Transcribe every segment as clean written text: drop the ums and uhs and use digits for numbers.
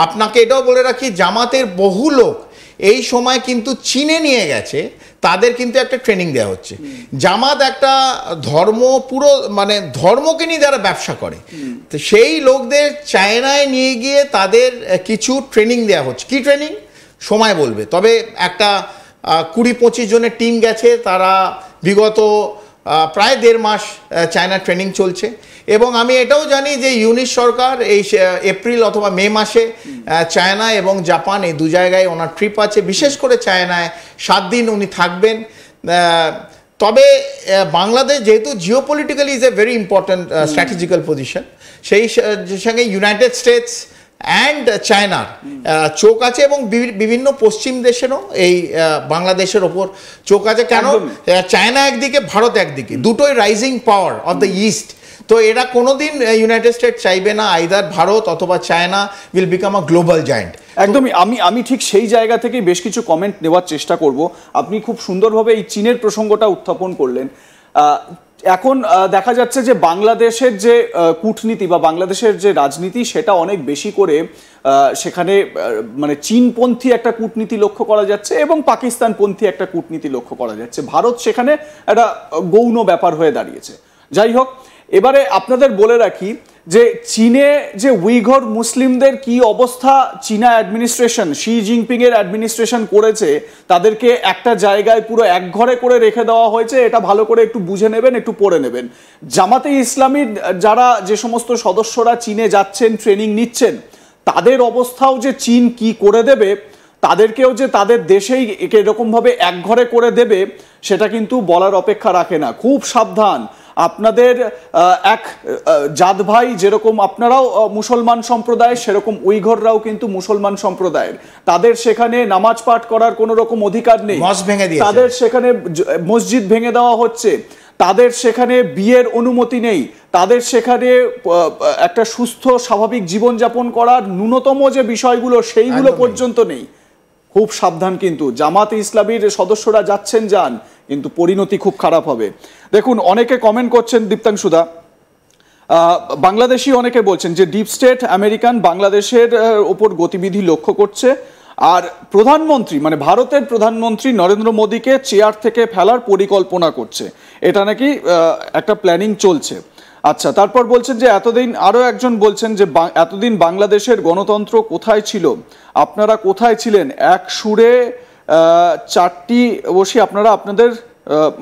আপনাকে এটাও বলে রাখি, জামাতের বহু লোক এই সময় কিন্তু চীনে নিয়ে গেছে, তাদের কিন্তু একটা ট্রেনিং দেওয়া হচ্ছে। জামাত একটা ধর্ম, পুরো মানে ধর্মকে নিয়ে যারা ব্যবসা করে, তো সেই লোকদের চায়নায় নিয়ে গিয়ে তাদের কিছু ট্রেনিং দেওয়া হচ্ছে। কি ট্রেনিং সময় বলবে, তবে একটা 20-25 জনের টিম গেছে, তারা বিগত প্রায় 1.5 মাস চায়না ট্রেনিং চলছে। এবং আমি এটাও জানি যে ইউনিশ সরকার এই এপ্রিল অথবা মে মাসে চায়না এবং জাপান এই 2 জায়গায় ওনার ট্রিপ আছে, বিশেষ করে চায়নায় 7 দিন উনি থাকবেন। তবে বাংলাদেশ যেহেতু geopolitically is a very important strategical position, সেই সঙ্গে ইউনাইটেড স্টেটস অ্যান্ড চায়নার চোখ আছে, এবং বিভিন্ন পশ্চিম দেশেরও এই বাংলাদেশের ওপর চোখ আছে। কেন চায়না একদিকে, ভারত একদিকে, দুটোই rising power of the east. তো এরা কোনোদিন ইউনাইটেড স্টেটস চাইবে না আইদার ভারত অথবা China will become a global giant. একদমই, আমি ঠিক সেই জায়গা থেকেই বেশ কিছু কমেন্ট নেওয়ার চেষ্টা করব। আপনি খুব সুন্দরভাবে এই চীনের প্রসঙ্গটা উত্থাপন করলেন। এখন দেখা যাচ্ছে যে বাংলাদেশের যে কূটনীতি বা বাংলাদেশের যে রাজনীতি, সেটা অনেক বেশি করে সেখানে মানে চীনপন্থী একটা কূটনীতি লক্ষ্য করা যাচ্ছে এবং পাকিস্তানপন্থী একটা কূটনীতি লক্ষ্য করা যাচ্ছে। ভারত সেখানে একটা গৌণ ব্যাপার হয়ে দাঁড়িয়েছে। যাই হোক, এবারে আপনাদের বলে রাখি যে চীনে যে উইঘর মুসলিমদের কি অবস্থা চীনা অ্যাডমিনিস্ট্রেশন, শি জিনপিং এর অ্যাডমিনিস্ট্রেশন করেছে, তাদেরকে একটা জায়গায় পুরো একঘরে করে রেখে দেওয়া হয়েছে। এটা ভালো করে একটু বুঝে নেবেন, একটু পড়ে নেবেন। জামাতে ইসলামীর যারা যে সমস্ত সদস্যরা চীনে যাচ্ছেন, ট্রেনিং নিচ্ছেন, তাদের অবস্থাও যে চীন কি করে দেবে, তাদেরকেও যে তাদের দেশেই এরকমভাবে একঘরে করে দেবে, সেটা কিন্তু বলার অপেক্ষা রাখে না। খুব সাবধান। আপনাদের এক জাত ভাই যেরকম আপনারাও মুসলমান সম্প্রদায়, সেরকম উইঘররাও কিন্তু মুসলমান সম্প্রদায়ের। তাদের সেখানে নামাজ পাঠ করার কোনো রকম অধিকার নেই, তাদের সেখানে মসজিদ ভেঙে দেওয়া হচ্ছে, তাদের সেখানে বিয়ের অনুমতি নেই, তাদের সেখানে একটা সুস্থ স্বাভাবিক জীবনযাপন করার ন্যূনতম যে বিষয়গুলো সেইগুলো পর্যন্ত নেই। খুব সাবধান কিন্তু। জামাতে ইসলামীর সদস্যরা যাচ্ছেন, যান, কিন্তু পরিণতি খুব খারাপ হবে। দেখুন, অনেকে কমেন্ট করছেন, দীপ্তাংশুদা, বাংলাদেশি অনেকে বলছেন যে ডিপ স্টেট আমেরিকান বাংলাদেশের ওপর গতিবিধি লক্ষ্য করছে, আর প্রধানমন্ত্রী মানে ভারতের প্রধানমন্ত্রী নরেন্দ্র মোদীকে চেয়ার থেকে ফেলার পরিকল্পনা করছে। এটা নাকি একটা প্ল্যানিং চলছে। আচ্ছা, তারপর বলছেন যে এতদিন, আরও একজন বলছেন যে এতদিন বাংলাদেশের গণতন্ত্র কোথায় ছিল, আপনারা কোথায় ছিলেন? এক সুরে 4টি বসে আপনারা আপনাদের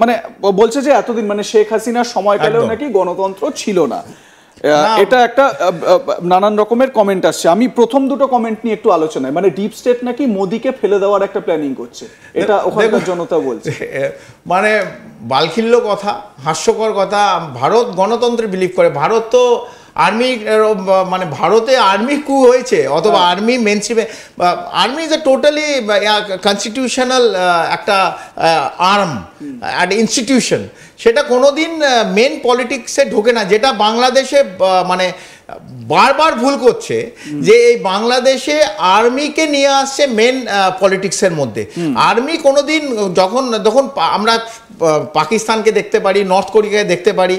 মানে বলছে যে এতদিন মানে শেখ হাসিনার সময়কালেও নাকি গণতন্ত্র ছিল না। এটা একটা নানান রকমের কমেন্ট আসছে। আমি প্রথম দুটো কমেন্ট নিয়ে একটু আলোচনায়, মানে ডিপ স্টেট নাকি মোদিকে ফেলে দেওয়ার একটা প্ল্যানিং করছে, এটা ওখানকার জনতা বলছে। মানে বালখিল্য কথা, হাস্যকর কথা। ভারত গণতন্ত্রে বিলিভ করে। ভারত তো আর্মি, মানে ভারতে আর্মি কু হয়েছে অথবা আর্মি মেনস্ট্রিমে, army is a totally constitutional একটা আর্ম, একটা ইনস্টিটিউশন। সেটা কোনোদিন মেন পলিটিক্সে ঢোকে না, যেটা বাংলাদেশে মানে বারবার ভুল করছে, যে এই বাংলাদেশে আর্মিকে নিয়ে আসছে মেন পলিটিক্সের মধ্যে। আর্মি কোনোদিন যখন আমরা পাকিস্তানকে দেখতে পারি, নর্থ কোরিয়াকে দেখতে পারি,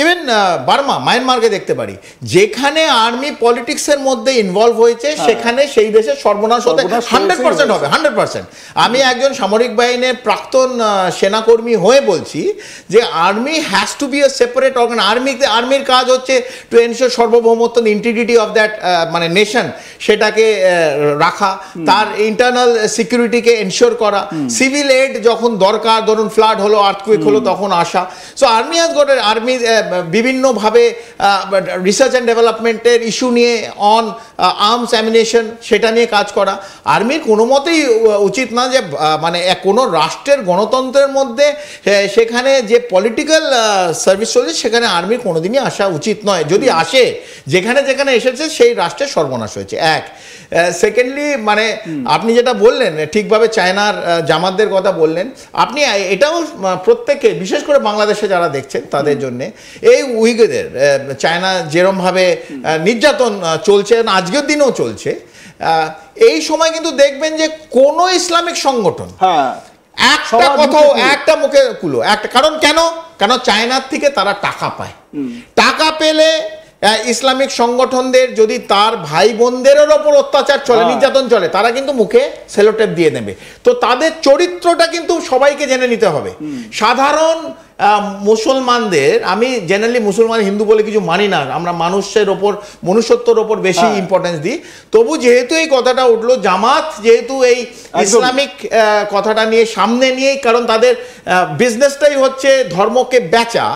ইভেন বার্মা, মায়ানমারকে দেখতে পারি, যেখানে আর্মি পলিটিক্সের মধ্যে ইনভলভ হয়েছে, সেখানে সেই দেশের সর্বনাশ হতে 100% হবে, 100%। আমি একজন সামরিক বাহিনীর প্রাক্তন সেনাকর্মী হয়ে বলছি যে army has to be a separate organ. আর্মির কাজ হচ্ছে টু এনশিওর সার্বভৌমত্ব, ইন্টিগ্রিটি অফ দ্যাট মানে নেশন, সেটাকে রাখা, তার ইন্টারনাল সিকিউরিটিকে এনশিওর করা, সিভিল এড যখন দরকার, ধরুন ফ্লাড হলো, আর্থকুয়েক হলো, তখন আসা। So army has got, army বিভিন্নভাবে রিসার্চ অ্যান্ড ডেভেলপমেন্টের ইস্যু নিয়ে, অন আর্মস অ্যামিনেশন, সেটা নিয়ে কাজ করা। আর্মির কোনো মতেই উচিত না যে মানে কোনো রাষ্ট্রের গণতন্ত্রের মধ্যে সেখানে যে পলিটিক্যাল সার্ভিস চলছে, সেখানে আর্মির কোনোদিনই আসা উচিত নয়। যদি আসে, যেখানে যেখানে এসেছে সেই রাষ্ট্রের সর্বনাশ হয়েছে। এক, সেকেন্ডলি মানে আপনি যেটা বললেন ঠিকভাবে, চায়নার জামাতদের কথা বললেন আপনি, এটাও প্রত্যেকে, বিশেষ করে বাংলাদেশে যারা দেখছেন তাদের জন্যে, এই উইঘরদের চায়না যেরমভাবে নির্যাতন চলছে, আজকের দিনেও চলছে, এই সময় কিন্তু দেখবেন যে কোনো ইসলামিক সংগঠন একটা কথাও, একটা মুখে কুলো একটা, কারণ কেন চায়নার থেকে তারা টাকা পায়, টাকা পেলে ইসলামিক সংগঠনদের যদি তার ভাই বোনদেরও ওপর অত্যাচার চলে, নির্যাতন চলে, তারা কিন্তু মুখে সেলোটেপ দিয়ে নেবে। তো তাদের চরিত্রটা কিন্তু সবাইকে জেনে নিতে হবে। সাধারণ মুসলমানদের, আমি জেনারেলি মুসলমান হিন্দু বলে কিছু মানি না, আমরা মানুষের ওপর, মনুষ্যত্বর ওপর বেশি ইম্পর্টেন্স দিই। তবু যেহেতু এই কথাটা উঠলো, জামাত যেহেতু এই ইসলামিক কথাটা নিয়ে সামনে নিয়েই, কারণ তাদের বিজনেসটাই হচ্ছে ধর্মকে বেচা,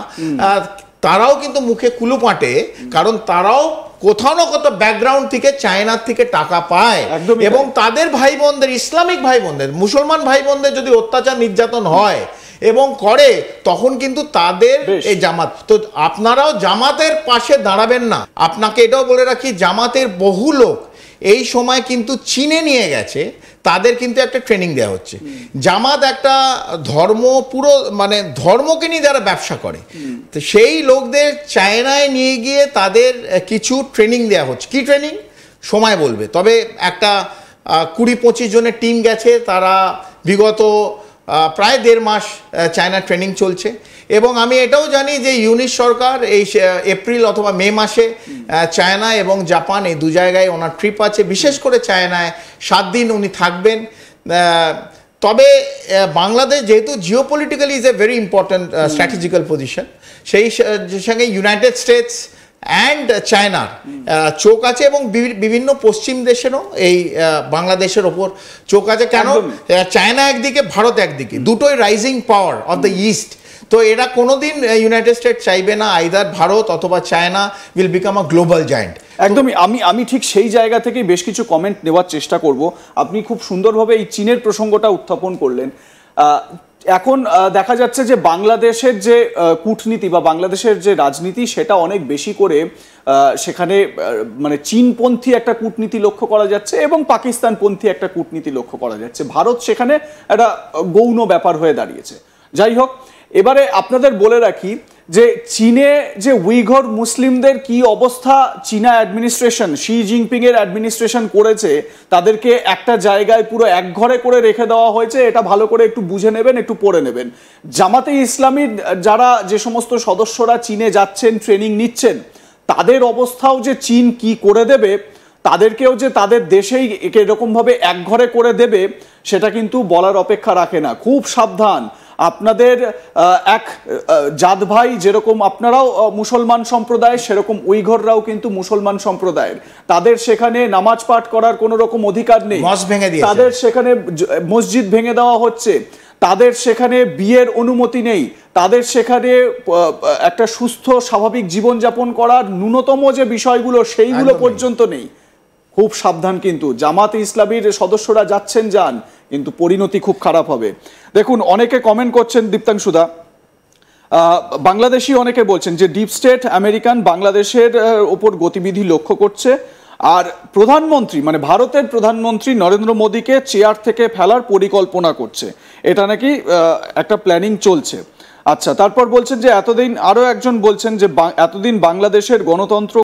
তারাও কিন্তু মুখে কুলু পাটে, কারণ তারাও কোথাও না কোথাও ব্যাকগ্রাউন্ড থেকে, চায়নার থেকে টাকা পায়, এবং তাদের ভাই বোনদের, ইসলামিক ভাই বোনদের, মুসলমান ভাই বোনদের যদি অত্যাচার নির্যাতন হয় এবং করে, তখন কিন্তু তাদের এই জামাত, তো আপনারাও জামাতের পাশে দাঁড়াবেন না। আপনাকে এটাও বলে রাখি, জামাতের বহু লোক এই সময় কিন্তু চীনে নিয়ে গেছে, তাদের কিন্তু একটা ট্রেনিং দেওয়া হচ্ছে। জামাত একটা ধর্ম, পুরো মানে ধর্মকে নিয়ে যারা ব্যবসা করে, তো সেই লোকদের চায়নায় নিয়ে গিয়ে তাদের কিছু ট্রেনিং দেওয়া হচ্ছে। কি ট্রেনিং সময় বলবে, তবে একটা 20-25 জনের টিম গেছে, তারা বিগত প্রায় 1.5 মাস চায়না ট্রেনিং চলছে। এবং আমি এটাও জানি যে ইউনিশ সরকার এই এপ্রিল অথবা মে মাসে চায়না এবং জাপান এই দু জায়গায় ওনার ট্রিপ আছে, বিশেষ করে চায়নায় 7 দিন উনি থাকবেন। তবে বাংলাদেশ যেহেতু geopolitically is a very important strategical position, সেই সঙ্গে ইউনাইটেড স্টেটস অ্যান্ড চায়নার চোখ আছে, এবং বিভিন্ন পশ্চিম দেশেরও এই বাংলাদেশের ওপর চোখ আছে। কেন, চায়না একদিকে, ভারত একদিকে, দুটোই rising power of the east. তো এরা কোনোদিন ইউনাইটেড স্টেটস চাইবে না আইদার ভারত অথবা China will become a global giant. একদমই, আমি ঠিক সেই জায়গা থেকে বেশ কিছু কমেন্ট নেওয়ার চেষ্টা করব। আপনি খুব সুন্দরভাবে এই চীনের প্রসঙ্গটা উত্থাপন করলেন। এখন দেখা যাচ্ছে যে বাংলাদেশের যে কূটনীতি বা বাংলাদেশের যে রাজনীতি, সেটা অনেক বেশি করে সেখানে মানে চীনপন্থী একটা কূটনীতি লক্ষ্য করা যাচ্ছে এবং পাকিস্তানপন্থী একটা কূটনীতি লক্ষ্য করা যাচ্ছে। ভারত সেখানে একটা গৌণ ব্যাপার হয়ে দাঁড়িয়েছে। যাই হোক, এবারে আপনাদের বলে রাখি যে চীনে যে উইঘর মুসলিমদের কি অবস্থা চীনা অ্যাডমিনিস্ট্রেশন, শি জিনপিং এর অ্যাডমিনিস্ট্রেশন করেছে, তাদেরকে একটা জায়গায় পুরো একঘরে করে রেখে দেওয়া হয়েছে। এটা ভালো করে একটু বুঝে নেবেন, একটু পড়ে নেবেন। জামাতে ইসলামীর যারা, যে সমস্ত সদস্যরা চীনে যাচ্ছেন, ট্রেনিং নিচ্ছেন, তাদের অবস্থাও যে চীন কি করে দেবে, তাদেরকেও যে তাদের দেশেই এরকমভাবে একঘরে করে দেবে, সেটা কিন্তু বলার অপেক্ষা রাখে না। খুব সাবধান। আপনাদের এক জাত ভাই, যেরকম আপনারাও মুসলমান সম্প্রদায়, সেরকম উইঘররাও কিন্তু মুসলমান সম্প্রদায়ের। তাদের সেখানে নামাজ পাঠ করার কোনো রকম অধিকার নেই, তাদের সেখানে মসজিদ ভেঙে দেওয়া হচ্ছে, তাদের সেখানে বিয়ের অনুমতি নেই, তাদের সেখানে একটা সুস্থ স্বাভাবিক জীবনযাপন করার ন্যূনতম যে বিষয়গুলো, সেইগুলো পর্যন্ত নেই। খুব সাবধান, কিন্তু জামাতে ইসলামীর সদস্যরা যাচ্ছেন, যান, কিন্তু পরিণতি খুব খারাপ হবে। দেখুন, অনেকে কমেন্ট করছেন, দীপ্তাংশুদা, বাংলাদেশি অনেকে বলছেন যে ডিপ স্টেট আমেরিকান বাংলাদেশের ওপর গতিবিধি লক্ষ্য করছে, আর প্রধানমন্ত্রী মানে ভারতের প্রধানমন্ত্রী নরেন্দ্র মোদীকে চেয়ার থেকে ফেলার পরিকল্পনা করছে। এটা নাকি একটা প্ল্যানিং চলছে। আচ্ছা, তারপর বলছেন যে এতদিন, আরো একজন বলছেন যে এতদিন বাংলাদেশের গণতন্ত্র